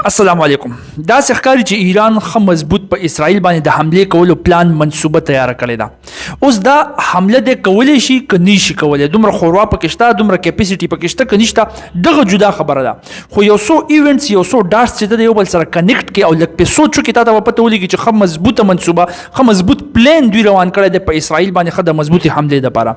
السلام علیکم. دا ښکاري چې ایران ښه مضبوط په اسرائیل باندې د حمله کولو پلان منصوبه تیار کړې ده. اوس دا حمله د کولی شي که نه شي کولی، دومره خوروا پکې شته، دومره کیپیسټي پکې شته که نشته، دغه جدا خبره ده. خو یو څو ایونټس، یو څو ډاټس چې د یو بل سره کنیکټ کړي او لږ پې سوچ وکړي، تا ته به پته ولګي چې ښه مضبوطه منصوبه، ښه مضبوط پلان دوی روان کړی دی په اسرائیل باندې ښه د مضبوطې حملې دپاره.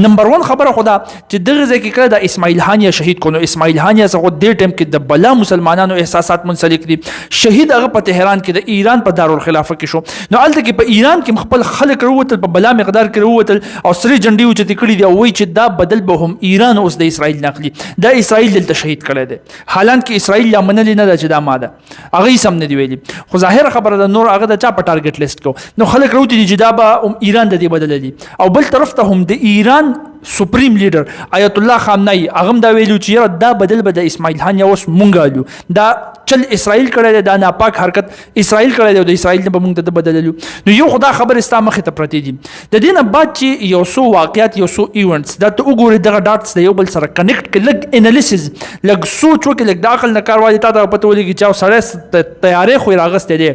نمبر 1 خبره خو ده چې دغه ځای کې کله د اسماعیل هانیه شهید کړو، نو اسماعیل هانیه څخه دې ټایم کې د بلا مسلمانانو احساسات منسلک دي. شهید هغه په تهران کې د ایران په دارالخلافه کې شو. نو هلته کې په ایران کې خپل خلک راووتل، په بلا مقدار کې راووتل او سرې جنډې اوچتې کړي دي او وایي چې دا بدل به هم ایران اوس د اسرائیل نه اخلي، دا اسرائیل دلته شهید کړی دی. حالانکه اسرائیل لا منلې نه ده چې دا ما ده، هغه یې سم نه دی ویلي، خو ظاهره خبره ده نور هغه د چا په ټارګټ لیست کو. نو خلک راوتي دي چې دا به ایران د دې بدله دي. او بل طرف ته هم د ایران سپریم لیډر آیت الله خامنه‌ای هغه دا ویلو چې یاره دا بدل به د اسماعیل هانیه اوس مونږ الو، دا چل اسرائیل کړی دی، دا ناپاک حرکت اسرائیل کړی دی او د اسرائیل نه به مونږ ته بدللو. نو یو خدا خبر ستا مخې ته پرتې دي. د دې نه بعد چې یو څو واقعیات، یو څو ایونټس دا ته وګورې، دغه ډاټس د یو بل سره کنیکټ کړي، لږ انالیسز، لږ سوچ وکړي، لږ د عقل نه کار واخلي، تا ته پته ولګي چې سړی تیارې خو یې راغستی دی،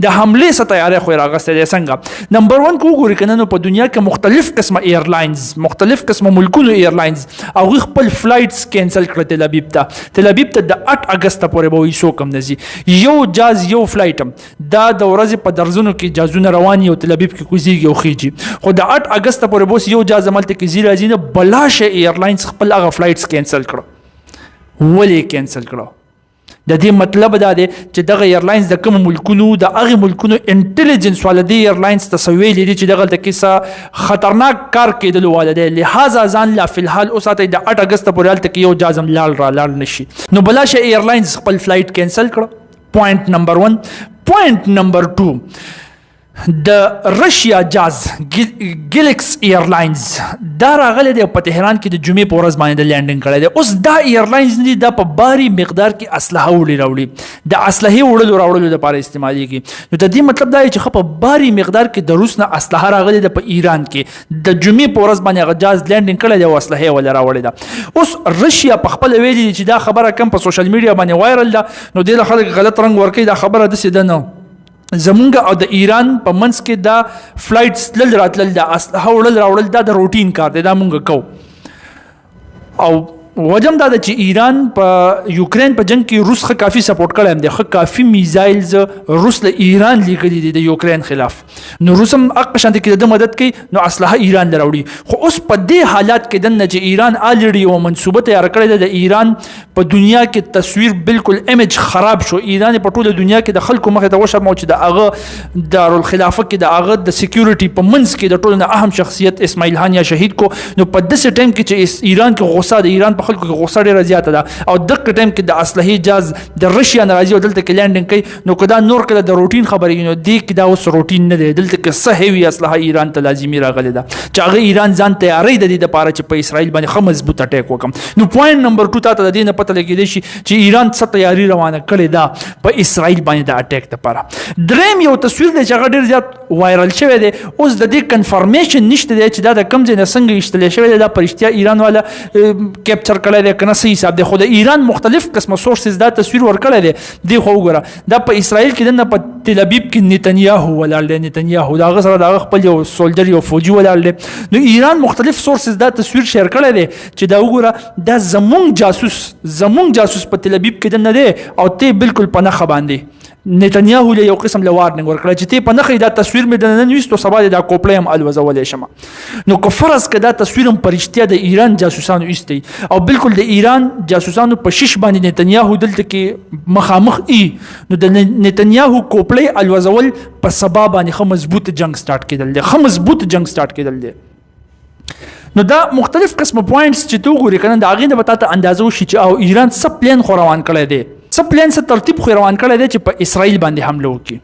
د حملې څه تیارې خو یې راغستی دی. څنګه؟ نمبر 1 که وګورې که نه، نو په دنیا کې مختلف قسمه ایرلاینز، مختلف قسمه ملکونو ایرلاینز هغوی خپل فلایټس کینسل کړه تل ابیب ته. تل ابیب ته د 8 اګست پورې به وایي څوک هم نه ځي. یو جاز، یو فلایټ دا د ورځې په درزونو کې جازونه روان او تل ابیب کې کوزیږي او خیږي، خو د 8 اګست پورې به یو جاز هملته کې ځي راځي نه. بلاشه ایرلاینز خپل هغه فلایټس کینسل کړه. ولې کینسل کړه؟ د دې مطلب دا دی چې دغه ایرلاینز د کوم ملکونو، د هغې ملکونو انټیلیجنس والا دی ایرلاینز ته څه ویلي دي چې دغلته کې څه خطرناک کار کېدلو والا دی، لهذا ځان لا فلحال وساتئ، د 8 اګست پورې هلته کې یو جاز هم لاړ نشي. نو بلاشه ایرلاینز خپل فلایټ کینسل کړه. پوینټ نمبر 1. پوینټ نمبر 2، د رشیا جاز ګلیکس ایرلاینز دا راغلی دی په تهران کې د جمعې په ورځ باندې د لینډینګ کړی دی. اوس دا ایرلاینز نه دي، دا په باري مقدار کې اسلحه راوړي، د اسلحې وړلو لپاره استعمالیږي. نو د دې مطلب دا دی چې په باري مقدار کې د روس نه اسلحه راغلی ده په ایران کې، د جمعې په ورځ باندې هغه جاز لینډینګ کړی دی او اسلحه یې ولې راوړې ده. اوس رشیا په خپله ویلي چې دا خبره کم په سوشل میډیا باندې وایرل ده، نو دې له خلک غلط رنګ ورکوي. دا خبره داسې ده نه، زمونږ او د ایران په منځ کې دا فلایټس تلل راتلل، دا اسلحه وړل راوړل، دا د روټین کار دی، دا مونږ کوو. او وجم دا ده چې ایران په یوکرین په جنگ کې روس ښه کافي سپورټ کړی دی، ښه کافي میزایلز روس له ایران لیږلي دي د یوکرین خلاف. نو روس هم حق په شانتې کې د ده مدد کوي، نو اسلحه ایران له راوړي. خو اوس په دې حالات کې دننه چې ایران الریډي یوه منصوبه تیاره کړې ده، د ایران په دنیا کې تصویر بالکل امیج خراب شو. ایران په ټوله دنیا کې د خلکو مخې ته وشرمو چې د هغه دارالخلافه کې د هغه د سیکیورټي په منځ کې د ټولو نه اهم شخصیت اسماعیل هانیه شهید کو. نو په داسې ټایم کې چې ایران کې غوسه، د ایران په خلکو کې غوسه ډېره زیاته ده، او دغه ټایم کې د اسلحې جاز د رشیا نه راځي او دلته کې لینډینګ کوي. نو که دا نور کله د روټین خبرې وي، نو دې کې دا اوس روټین نه دی، دلته کې څه هیوي اسلحه ایران ته لازمي راغلې ده چې هغه ایران ځان تیاری د دې دپاره چې په اسرائیل باندې ښه مضبوط اټیک وکړم. نو پوینټ نمبر 2 تا ته د دې نه پته لګېدی شي چې ایران څه تیاری روانه کړې ده په اسرائیل باندې د اټیک دپاره. دریم یو تصویر دی چې هغه ډېر زیات وایرل شوی دی، اوس د دې کنفرمیشن نشته دی چې دا د کوم ځای نه څنګه ایستلی شوی دی، دا په رښتیا ایران والا کیپچر کړی دی که نه، څه حساب دی. خو د ایران مختلف قسمه سورسز دا تصویر ورکړی دی. دی خو وګوره، دا په اسرائیل کې دننه په تل ابیب کې نتنیاهو ولاړ دی، نتنیاهو د هغه سره د هغه خپل یو سولجر، یو فوجي ولاړ دی. نو ایران مختلف سورسز دا تصویر شیر کړی دی چې دا وګوره، دا زمونږ جاسوس په تل ابیب کې دننه دی او ته بالکل په نښه باندې نتنیاهو له یو قسم له وارننګ ورکړه چې ته په نښه دا تصویر مې د نن ویستو، سبا دا کوپړی هم الوزولی شم. نو که فرض که دا تصویر هم په رښتیا د ایران جاسوسانو ایستی او بالکل د ایران جاسوسانو په شش باندې نتنیاهو دلته کې مخامخ ای، نو د نتنیاهو کوپړی الوزول په سبا باندې ښه مضبوط جنگ سټارټ کېدل دی، ښه مضبوط جنگ سټارټ کېدل دی. نو دا مختلف قسمه پوینټس چې ته وګورې که نه، د هغې نه به تا ته اندازه وشي چې او ایران څه پلان خو روان کړی دی، څه پلان، څه ترتیب خو روان کړی دی چې په اسرائیل باندې حمله وکړي.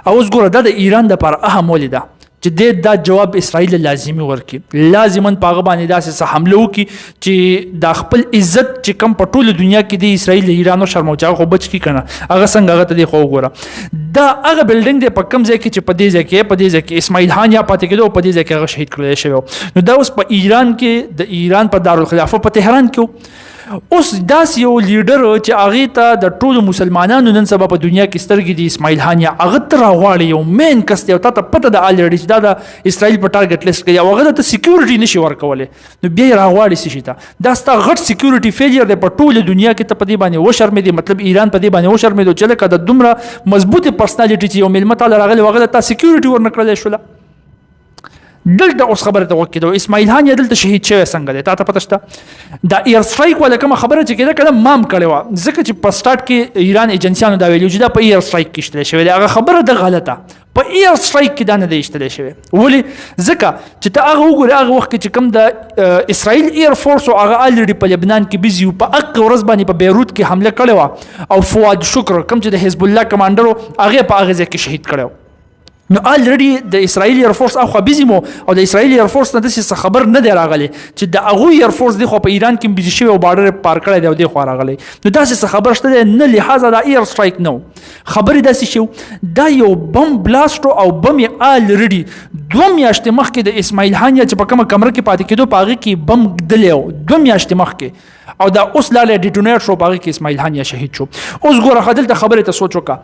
او اوس ګوره، دا د ایران دپاره اهم ولې ده چې دا جواب اسرائیل لازمي ورکړي، لازما په هغه باندې داسې څه حمله وکړي چې دا خپل عزت چې کم په ټوله دنیا کې دی اسرائیل له ایران وشرمو چې هغه خو بچ کړي که نه، هغه څنګه هغه ته دی. خو وګوره، دا هغه بلډینګ دی په کوم ځای کې چې په دې ځای کې اسماعیل هانیه پاتې کېدو، په دې ځای کې هغه شهید کړلی شوی. نو دا اوس په ایران کې د ایران په دارالخلافه په تهران کې اوس داس یو لیډر چې هغه ته د ټولو مسلمانانو نن سبا په دنیا کې سترګې دي اسماعیل هانیه هغه ته راغواړي یو مین کس دی او ته پته ده الریډي چې دا د اسرائیل په ټارګټ لیست کې او هغه ته سکیورټي نشي ورکولی نو بیا یې راغواړي څه شي ته دا ستا غټ سکیورټي فیلیر دی په ټوله دنیا کې ته په دې باندې وشرمېدې مطلب ایران په دې باندې وشرمېدو چې لکه د دومره مضبوطې پرسنالټي چې یو میلمه تاله راغلی هغه ته سکیورټي ورنه کړلی شوله دلته اوس خبره ته وکړو اسماعیل هانیه دلته شهید شوی څنګه دی تا ته پته شته دا ایر سټرایک والا کومه خبره چې کېده کله مام کړې وه ځکه چې په سټارټ کې ایران ایجنسیانو دا ویلي چې دا په ایر سټرایک کې ایشتلی شوی دی هغه خبره ده غلطه په ایر سټرایک کې دا نه دی ایشتلی شوی ولې ځکه چې ته هغه وګورې هغه وخت کې چې کوم د اسرائیل ایر فورس و هغه الریډي په لبنان کې بیزي و په هغه ورځ باندې په بیروت کې حمله کړې وه او فواد شکر کوم چې د حزب الله کمانډر و هغه په هغه ځای کې شهید کړی و نو الریډي د اسرائیل ایر فورس اخوا بیزي مو او د اسرائیل ایر فورس نه داسې خبر نه دی راغلی چې د هغوی ایر فورس دی خو په ایران کې بیزي شوی او بارډر پار کړی دی او دی خوا راغلی نو داسې خبر شته دی نه لحاظه دا ایر سټرایک نه خبرې داسې شو دا یو بم بلاست او بم یې الریډي 2 میاشتې مخکې د اسماعیل هانیه چې په کومه کمره کې پاتې کېدو په هغې کې بم ږدلی و 2 میاشتې مخکې او دا اوس لاله ډیټونیټ شو په هغې کې اسماعیل هانیه شهید شو اوس ګوره ښه دلته خبرې ته سوچ وکړه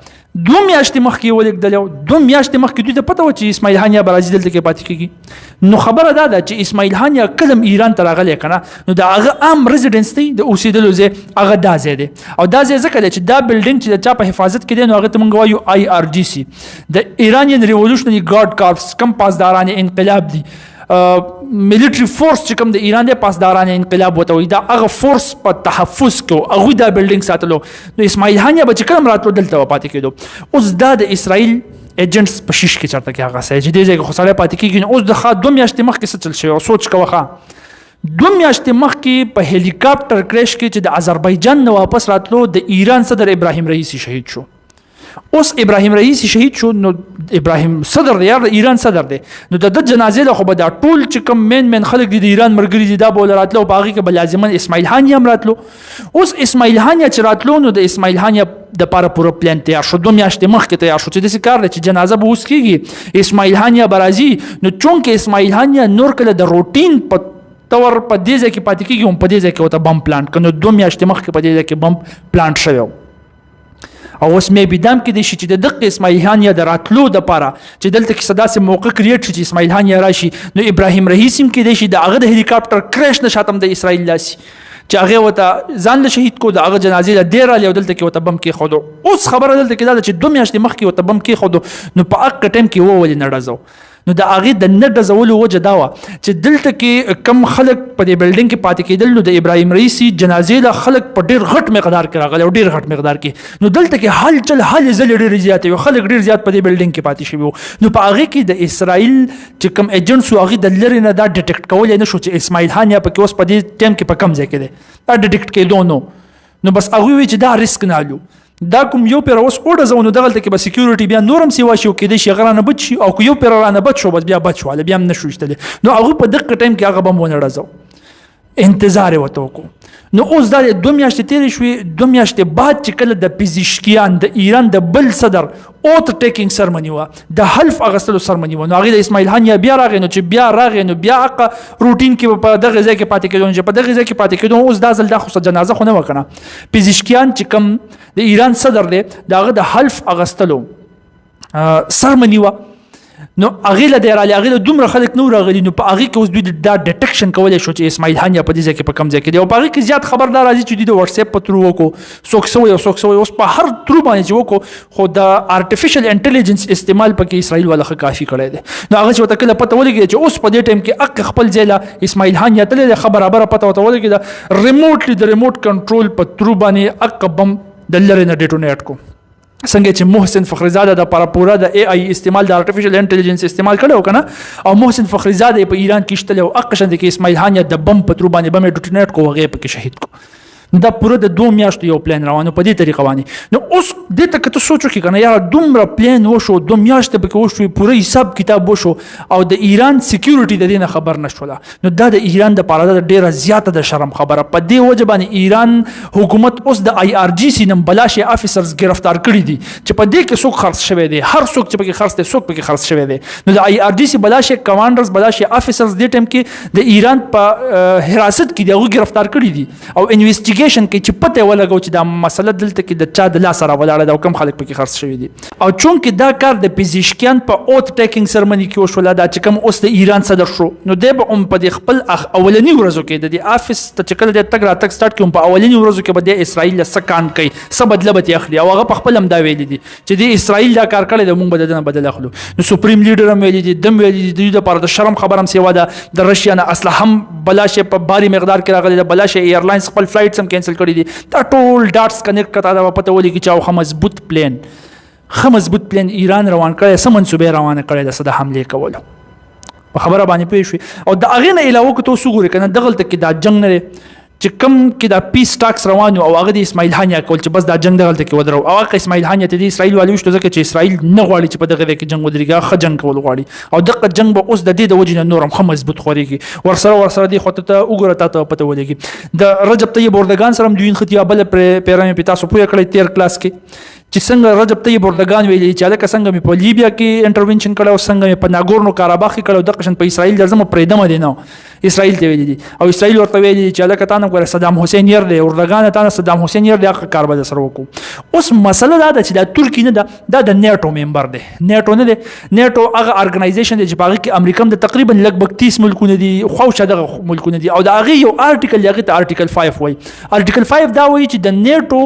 2 میاشتې مخکې یې ولېږدلی و 2 میاشتې مخکې دوی ته پته وه چې اسماعیل هانیه به راځي دلته کې پاتې کېږي نو خبره دا ده چې اسماعیل هانیه کله ایران ته راغلی که نه نو د هغه عام ریزیډنس دی د اوسېدلو ځای هغه دا ځای دی او دا ځای ځکه دی چې دا بلډینګ چې د چا په حفاظت کې دی نو هغه ته موږ وایو IRGC د ایرانین ریولوشنري ګارډ کارپس کم پاسداران انقلاب دي ملیټري فورس چې کوم د ایران د پاسداران انقلاب وته وي دا هغه فورس په تحفظ کې هغوی دا بلډینګ ساتلو نو اسماعیل هانیه به چې کله هم راتلو دلته به پاتې کېدو اوس دا د اسرائیل ایجنټس په شیش کې چېرته کې هغه سړی چې دې ځای کې خو سړی پاتې کېږي نو اوس د ښه 2 میاشتې مخکې څه چل شوی او سوچ کوه ښه 2 میاشتې مخکې په هلیکاپټر کریش کې چې د آذربایجان نه واپس راتلو د ایران صدر ابراهیم رئیسی شهید شو اوس ابراهیم رئیسی شهید شو نو ابراهیم صدر دی یا د ایران صدر دی نو د جنازې له خو به دا ټول چې کوم مین خلک دي د ایران ملګري دي دا به ول راتلو په هغې کې به لازما اسماعیل هانیه هم راتلو اوس اسماعیل هانیه چې راتلو نو د اسماعیل هانیه دپاره پوره پلان تیار شو 2 میاشتې مخکې تیار شو چې داسې کار دی چې جنازه به اوس کېږي اسماعیل هانیه به راځي نو چونکې اسماعیل هانیه نور کله د روټین په تور په دې ځای کې پاتې کېږي هم په دې ځای کې ورته بم پلانټ کړه نو 2 میاشتې مخکې په دې ځای کې بم پلانټ شوی او اوس مې بيدام کې دي چې د دقه اسماعیل هانیه د راتلو د پاره چې دلته کې صدا سي موقع کریټ شي چې اسماعیل هانیه راشي نو ابراهیم رئیسیم کې دي چې د هغه د هلیکاپټر کریش نشاتم د اسرائیل لاسي چې هغه وته ځان له شهید کو د هغه جنازې له ډیر علی دلته کې وته بم کې خودو اوس خبره دلته کې دا چې 2 میاشتې مخکې وته بم کې خودو نو په هغه ټیم کې و ولې نه راځو نو د هغې د نه ډزولو وجه دا وه چې دلته کې کم خلک په دې بلډینګ کې پاتې کېدل نو د ابراهیم رئیسي جنازې له خلک په ډېر غټ مقدار کې راغلی او ډېر غټ مقدار کې نو دلته کې هلچل هلې ځلې ډېرې زیاتې وي خلک ډېر زیات په دې بلډینګ کې پاتې شوي وو نو په هغې کې د اسرائیل چې کوم ایجنټس وو هغې د لرې نه دا ډیټیکټ کولی نه شو چې اسماعیل هانیه پکې اوس په دې ټایم کې په کم ځای کې دی دا ډیټیکټ کېدو نو بس هغوی وایي چې دا ریسک نه الو دا کوم یو پیر اوس وډزو نو دغلته کې به سکیورټي بیا نورم سیوا شي او کېدای شي هغه رانه بچ شي او که یو پیر رانه بچ شو بس بیا بچ شواله بیا هم نه شو ایستلی نو هغوی په دقه ټایم کې هغه بم ونه ډزو انتظار یې ورته وکړو نو اوس دا 2 میاشتې تېرې شوې 2 میاشتې بعد چې کله د پیزیشکیان د ایران د بل صدر اوت ټیکینګ سرمنی وه د حلف اخیستلو سرمنی وه نو هغې د اسماعیل هانیه بیا راغی نو چې بیا راغی نو بیا هغه روټین کې په دغه ځای کې پاتې کېدو چې په دغه ځای کې پاتې کېدو اوس دا ځل دا خو جنازه خو نه وه که نه پیزیشکیان چې کوم د ایران صدر دی د هغه د حلف اخیستلو سرمنی وه نو هغې له دی راغلی هغې له دومره خلک نه راغلي نو په هغې کې اوس دوی دا ډیټکشن کولی شو چې اسماعیل هانیه په دې ځای کې په کم ځای کې دی او په هغې کې زیات خبر دا راځي چې دوی د وټساپ په ترو وکړو څوک سوی او څوک سوی اوس په هر ترو باندې چې وکړو خو د ارټیفیشل انټیلیجنس استعمال پکې اسرائیل والا ښه کافي کړی دی نو هغه چې ورته کله پته ولګېده چې اوس په دې ټایم کې حق خپل ځای له اسماعیل هانیه تللی دی ښه برابره پته ورته ولګېده ریموټلی د ریموټ کنټرول په ترو باندې حق بم د لرې نه ډیټونیټ کو څنګه چې محسن فخرزاده د پاره پوره د AI استعمال د ارټیفیشل انټیلیجنس استعمال کړو کنه او محسن فخرزاده په ایران کې شتل او اقشن د کې اسماعیل هانیه د بم په ترو باندې بم ډیټونیټ کو هغه پکې شهید کو دا پوره د 2 میاشتو یو پلان روانو په دې طریقه باندې. نو اوس دې ته کته سوچو کې کنه یاره دومره پلان وشو 2 میاشتې پکې وشو پوره حساب کتاب وشو او د ایران سکیورټي د دې نه خبر نشوله. نو دا د ایران د پاره د ډیره زیاته د شرم خبره. په دې وجه باندې ایران حکومت اوس د IRGC نم بلاشي افیسرز گرفتار کړی دي چې په دې کې څوک خرڅ شوی دی، هر څوک چې پکې خرڅ دی څوک پکې خرڅ شوی دی. نو د IRGC بلاشي کمانډرز بلاشي افیسرز دې ټیم کې د ایران په حراست کې دغه گرفتار کړی دي او انویسټیګیشن کې چې پته ولګو چې دا مسله دلته کې د چا د لاس سره ولاړه دا کم خلک پکې خرڅ شوی دي. او چونکې دا کار د پزیشکیان په اوت ټیکینګ سرمنی کې وشول دا چې کوم اوس د ایران صدر شو نو دی به په خپل اولنی ورځو کې د دې افیس ته چې کله د تګ راتګ سٹارټ کوم په اولنی ورځو کې به د اسرائیل سکان کوي څه بدله به اخلي او هغه په خپل هم دا ویلي دي چې د اسرائیل دا کار کړی د مونږ به دنه بدل اخلو. نو سپریم لیډر هم ویلي دي دم ویلي دي د لپاره د شرم خبر هم سیوا ده. د رشیا نه اصله هم بلاشه په باري مقدار کې راغلي د بلاشه ایرلاینز خپل فلایټس هم کینسل کړی دي. دا ټول ډاټس کنیکټ کړه دا پته ولي کې چې خو مضبوط پلان ایران روان کړی سم منسوبه روانه کړی د صد حمله کولو په خبره باندې پوه شو. او د اغه نه علاوه که تاسو ګورئ کنه دغه ته کې دا جنگ نه چې کم کې دا پیس ټاکس روان او هغه د اسماعیل هانیه کول چې بس دا جنگ دغه ته کې ودرو او هغه اسماعیل هانیه ته د اسرائیل والی وشته ځکه چې اسرائیل نه غواړي چې په دغه کې جنگ ودرېږي خه جنگ کول غواړي او دغه جنگ به اوس د دې د وجې نورم خه مضبوط خوريږي. ورسره دی خو ته وګوره ته پته ولګي د رجب طیب اردوغان سره دوی ختیا بل پیرامه پتا سو پوهه کړی 13 کلاس کې چې څنګه رجب طیب اردوغان ویلي چې لکه څنګه مې په لیبیا کې انټرونشن کړو څنګه مې په ناګورنو کاراباخ کې کړو د قشن په اسرائیل درځم پرېدم دي نو اسرائیل ته ویلي دي او اسرائیل ورته ویلي چې لکه تاسو ګوره صدام حسین ير دی اردوغان ته صدام حسین ير دی هغه کار به سره وکړو. اوس مسله دا ده چې د ترکی نه ده د نیټو ممبر دی. نیټو نه دی نیټو هغه ارګنایزیشن دی چې باغ کې امریکا د تقریبا لګبګ 30 ملکونه دي خوښه دغه ملکونه دي او د هغه یو آرټیکل هغه ته آرټیکل 5 وایي. آرټیکل 5 دا وایي چې د نیټو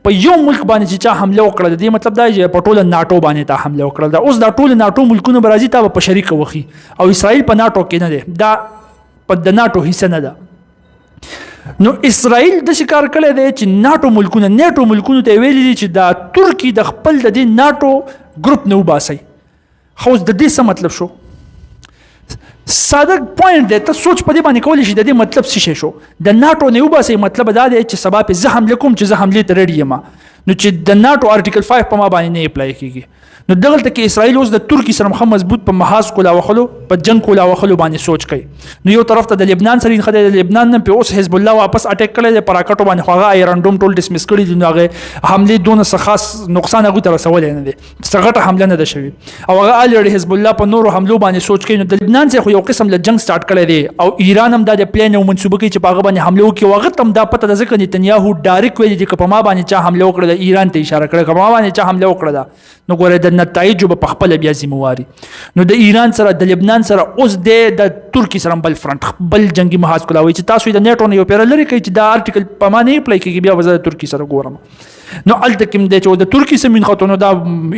په یو ملک باندې چې چا حمله وکړه د دې مطلب دا چې په ټوله ناتو باندې ته حمله وکړه. دا اوس دا ټول ناتو ملکونه برازي ته په شریک وخی او اسرائیل په ناتو کې نه دی دا په د ناتو حصہ نه ده. نو اسرائیل د شکار کړی دی چې نیټو ملکونو ته ویلي دي چې دا ترکی د خپل د دې ناتو ګروپ نه وباسي. خو د دې څه مطلب شو؟ ساده پوینټ دی ته سوچ په دې باندې کولی شي د دې مطلب څه شو. د ناتو نه وباسي مطلب دا دی چې سبا په زه حمله کوم چې زه حمله ته ریډي یم نو چې د ناتو آرټیکل 5 په ما باندې نه اپلای کیږي. نو دغه ته کې اسرائیل اوس د ترکی سره مضبوط په محاذ کولا وخلو په جنگ کولا وخلو باندې سوچ کوي. نو یو طرف ته د لبنان سره خدای د لبنان نه په اوس حزب الله واپس اٹیک کړي د پراکټو باندې خو هغه ایرانډوم ټول ډیسمس کړي دي. نو هغه حمله دونه څه خاص نقصان هغه تر رسول نه دي څنګه حمله نه ده شوی او هغه الریډي حزب الله په نورو حملو باندې سوچ کوي. نو د لبنان څخه خو یو قسم له جنگ سٹارټ کړي دي او ایران هم د پلان او منسوبه کوي چې په هغه باندې حمله وکړي. هغه تم دا پته ځکه نتنیاهو ډایرکټ ویلي دي چې په ما باندې چا حمله وکړه د ایران ته اشاره کړه په ما باندې چا حمله وکړه دا نو ګوره د نتایج په خپل بیا ذمہواری. نو د ایران سره د لبنان سره اوس د ترکی سره بل فرنٹ بل جنگي محاذ کولاوي چې تاسو د نیټو نه یو پیر لري کوي چې دا آرټیکل په معنی اپلای کیږي بیا وزارت ترکی سره ګورم. نو الته کوم د چې د ترکی سره من خطونه دا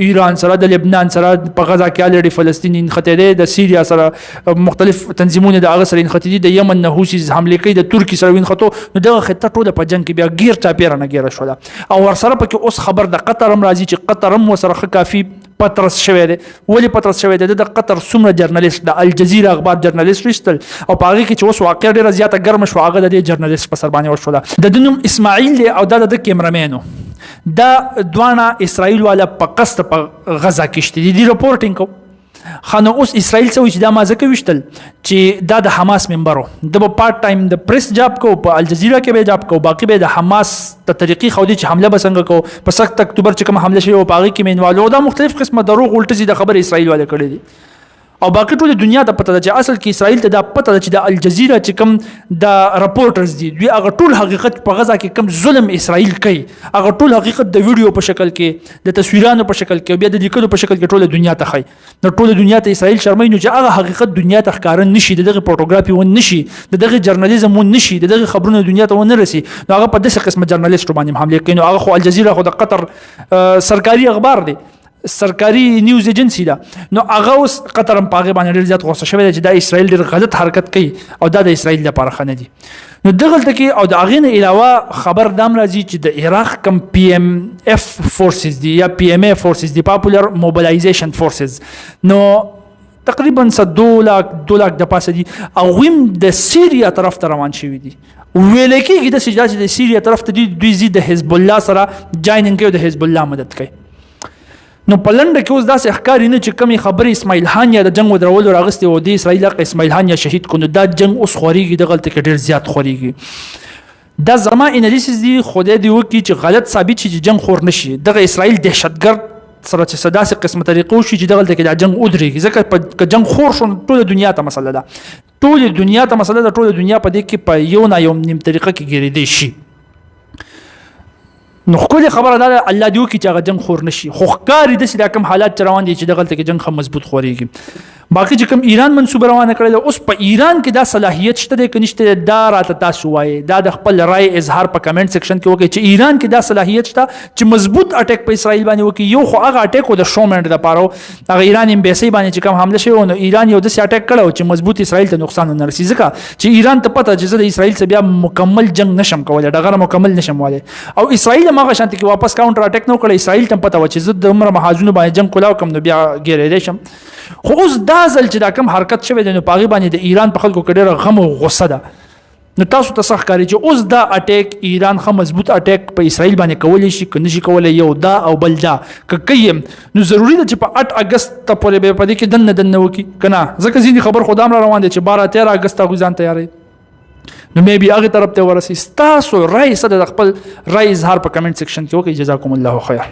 ایران سره د لبنان سره په غزا کې الریډي فلسطینین خطر دی د سیریا سره مختلف تنظیمونه د هغه سره خطر دي د یمن نه حوثي حمله کوي د ترکی سره وین خطو. نو دغه خطه ټوله په جنگ کې بیا غیر چا پیر نه غیر شوله او ورسره پکې اوس خبر د قطر هم راځي چې قطر هم وسره کافي پترس شوی دی. ولی پترس شوی دی د قطر څومره جرنالیست د الجزیره اخبار جرنالیست وشتل او په هغه کې چې اوس واقع ډیره زیاته ګرم شو هغه د جرنالیست په سر باندې وشوله. د دنوم اسماعیل دی او د کیمرامینو دا دوانه اسرائیل والا په قصد په غزا کې شته دي رپورټینګ کو خانو اوس اسرائیل څه چې دا ما ځکه وشتل چې دا د حماس ممبرو د پارت ټایم د پریس جاب کو په الجزیره کې به جاب کو باقي به د حماس ته طریقې خو دي چې حمله بسنګ کو په 7 اکتوبر چې کوم حمله شوی او باقي کې مینوالو دا مختلف قسمه دروغ الټزي د خبر اسرائیل والا کړی دي او باقي ټول دنیا ته پته ده چې اصل کې اسرائیل ته دا پته ده چې د الجزیره چې کوم د رپورټرز دي دوی هغه ټول حقیقت په غزا کې کوم ظلم اسرائیل کوي هغه ټول حقیقت د ویډیو په شکل کې د تصویرانو په شکل کې بیا د لیکلو په شکل کې ټول دنیا ته خي. نو ټول دنیا ته اسرائیل شرمای نو چې هغه حقیقت دنیا ته ښکار نشي دغه فوټوګرافي و نشي دغه جرنالیزم و نشي دغه خبرونه دنیا ته و نه رسي. نو هغه په دغه قسم جرنالیست باندې حمله کوي. نو هغه خو الجزیره خو د قطر سرکاري اخبار دی سرکاري نیوز ایجنسی ده. نو هغه اوس قطر هم پاغه باندې ډیر زیات غوسه شوی چې دا اسرائیل ډیر غلط حرکت کوي او دا د اسرائیل لپاره خنه دي. نو دغه کې او د اغه نه علاوه خبر دام راځي چې د عراق کم پی ام اف فورسز دي یا پی ام ای فورسز دي پاپولر موبلایزیشن فورسز نو تقریبا $2 लाख د پاسه دي او ویم د سیریا طرف ته روان شوی دي ویل کېږي د چې د سیریا طرف ته دوی زی د حزب الله سره جایننګ کوي، د حزب الله مدد کوي. نو په لنډه کې اوس داسې ښکاري نه چې کمې خبرې اسماعیل هانیه د جنګ ودرولو راغستې او د اسرائیل حق اسماعیل هانیه شهید کړو، نو دا جنګ اوس خورېږي، دغلته کې ډېر زیات خورېږي. دا زما انالیسیس دی، خدای دې وکړي چې غلط ثابت شي چې جنګ خور نشي. دغه اسرائیل دهشتګرد سره چې داسې قسمه طریقو شي چې دغلته کې دا جنګ ودرېږي، ځکه که جنګ خور شو ټوله دنیا ته مسله ده، ټوله دنیا ته مسله ده، ټوله دنیا په دې کې په یو نه یو نیم طریقه کې ګیرېدی شي. نو ښکلې خبره دا ده الله دې وکړي چې هغه جنګ خور نشي. خو ښکاري داسې دا کوم حالات چې روان دي چې دغلته کې جنګ ښه مضبوط خورېږي. باقي چې کوم ایران منصوبه روانه کړې ده، اوس په ایران کې دا صلاحیت شته دی که نشته، دا راته تاسو وایي. دا د خپل رای اظهار په کمنټ سیکشن کې وکړئ چې ایران کې دا صلاحیت شته چې مضبوط اټیک په اسرائیل باندې وکړي. یو خو هغه اټیک و د شومنټ دپاره، هغه ایران امبیسي باندې چې کوم حمله شوی، نو ایران یو داسې اټیک کړی چې مضبوط اسرائیل ته نقصان ونه رسي، ځکه چې ایران ته پته چې زه د اسرائیل سره بیا مکمل جنګ نشم کولی، ډغره مکمل نشم ولی. او اسرائیل هم هغه شانتې کې واپس کاونټر اټیک نه کړی، اسرائیل ته پته وه چې زه د عمره محاذونو باندې جنګ کولاو کم، نو بیا ګیرېدی شم. خو اوس دا ځل چې دا کوم حرکت شوی دی، نو په هغې باندې د ایران په خلکو کې ډېره غم او غصه ده. نو تاسو ته څه ښکاري چې اوس دا اټیک ایران ښه مضبوط اټیک په اسرائیل باندې کولی شي که نشي کولی؟ یو دا او بل دا که کوي نو ضروري ده چې په 8 اګست ته پورې به په دې کې دننه وکړي که نه، ځکه ځینې خبر خو دا هم را روان دی چې 12-13 اګست هغوی ځان تیاروي، نو مې بي هغې طرف ته ورسي. ستاسو رای څه ده؟ د خپل رای اظهار په کمنټ سیکشن کې وکړئ. جزاکم الله خیر.